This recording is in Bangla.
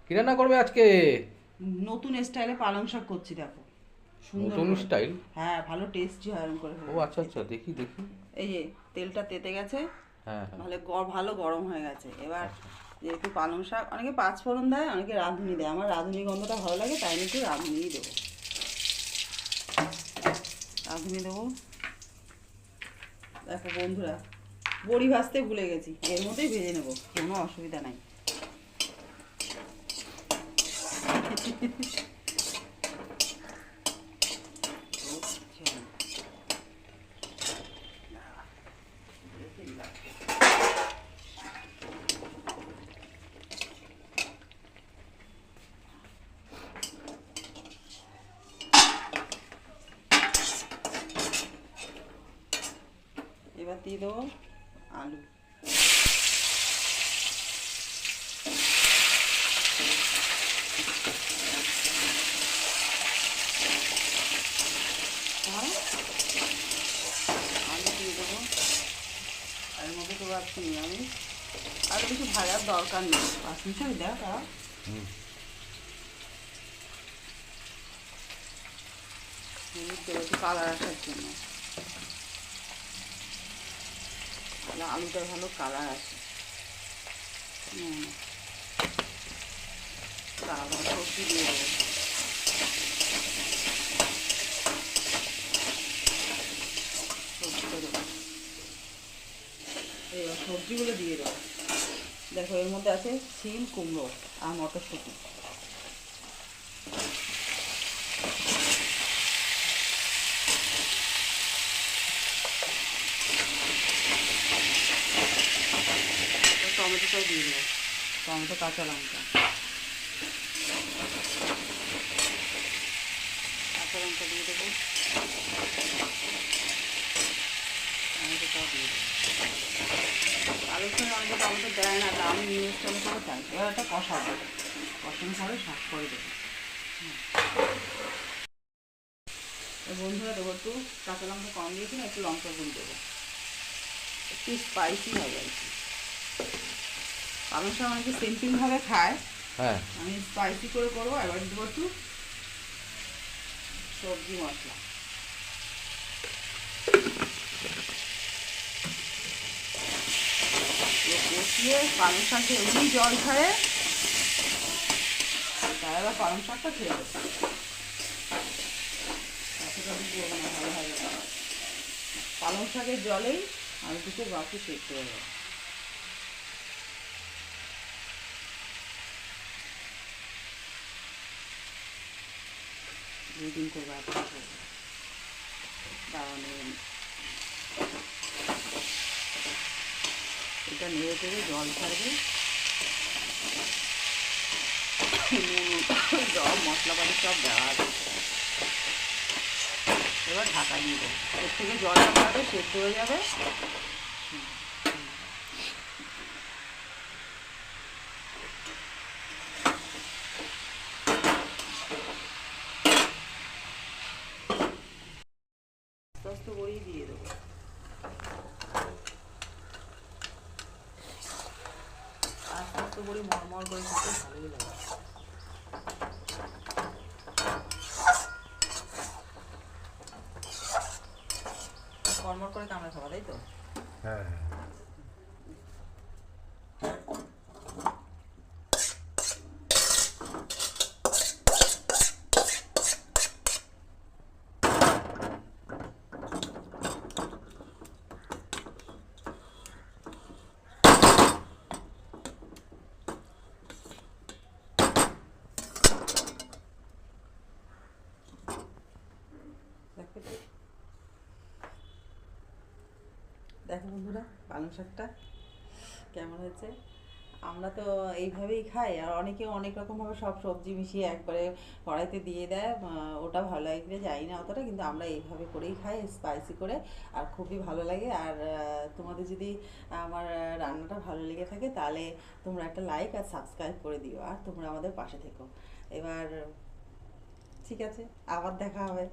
কি রান্না করবে আজকে? নতুন স্টাইলে পালং শাক করছি, দেখো সুন্দর নতুন করে। স্টাইল? হ্যাঁ, ভালো টেস্টি হয় এরকম করে ও হলে আচ্ছা আচ্ছা, খেতে। দেখি দেখি। এই যে তেলটা তেতে গেছে, হ্যাঁ হ্যাঁ। ভালো গরম হয়ে গেছে। এবার আচ্ছা। যেহেতু পালং শাক, অনেকে পাঁচ ফোড়ন দেয়, অনেকে রাঁধুনি দেয়। আমার রাঁধুনি গন্ধটা ভালো লাগে, তাই আমি একটু রাঁধুনিই দেবো। রাঁধুনি দেবো। দেখো বন্ধুরা, বড়ি ভাজতে ভুলে গেছি, এর মধ্যেই ভেজে নেবো, কোনো অসুবিধা নাই। এবার দিয়ে দেবো আলু। আর আলু দিয়ে দেবো। আর এর মধ্যে দেবো একটু নিরামিষ। আর কিছু ভাজার দরকার নেই, পাঁচ মিশাই দেখ। আর হুম। হলুদ দেবো একটু কালার আসার জন্য, তাহলে আলুটা ভালো কালার আসে। তারপর সবজি দিয়ে দেবো। সবজিটা দেবো, এবার সবজিগুলো দিয়ে দেবো। দেখো এর মধ্যে আছে শিম কুমড়ো আর মটরশুঁটি। টমেটোটাও দিয়ে দেবো, টমেটো কাঁচা লঙ্কা। কাঁচা লঙ্কা দিয়ে দেবো, টমেটোটাও দিয়ে দেবো। আলুর সঙ্গে অনেকে টমেটো দেয় না, তা আমি নিউজ টমেটো চাই। এবার একটা কষাবো, কষানোর পরে শাক করে দেবো। বন্ধুরা দেবো একটু কাঁচা লঙ্কা কম দিয়েছি না, একটু লঙ্কা গুঁড়ি দেবো, একটু স্পাইসি হবে আর কি। পালং শাক অনেকে সিম্পলভাবে খায়, হ্যাঁ। আমি স্পাইসি করে করবো। এবার দেবো একটু সবজি মশলা। কষিয়ে পালং শাক এমনি জল ছাড়ে, তার এবার পালং শাকটা ছেড়ে দেবো। এতটা আমি করবো না, ভালো হবে না। পালং শাকের জলেই আলুটুকু বাকি সেদ্ধ হয়ে যাবে। দুই দিন করবো, এত দাঁড়ানো। এটা নেড়ে চেড়ে জল ছাড়বে, সব মশলাপাতি সব দেওয়া আছে। এবার ঢাকা দিয়ে দেবো, এর থেকে জলটা ছাড়বে, সেদ্ধ হয়ে যাবে। আস্তে আস্তে করেই দিয়ে দেবো। আস্তে আস্তে করে মরমর করে খেতে ভালোই লাগে। মরমর করে কামড়ে খাওয়া, তাই তো? হ্যাঁ হ্যাঁ। দেখো বন্ধুরা, পালং শাকটা কেমন হয়েছে। আমরা তো এইভাবেই খাই, আর অনেকে অনেক রকমভাবে সব সবজি মিশিয়ে একবারে কড়াইতে দিয়ে দেয়, ওটা ভালো লাগবে জানি না অতটা, কিন্তু আমরা এইভাবে করেই খাই, স্পাইসি করে। আর খুবই ভালো লাগে। আর তোমাদের যদি আমার রান্নাটা ভালো লেগে থাকে, তাহলে তোমরা একটা লাইক আর সাবস্ক্রাইব করে দিও, আর তোমরা আমাদের পাশে থেকো। এবার ঠিক আছে, আবার দেখা হবে।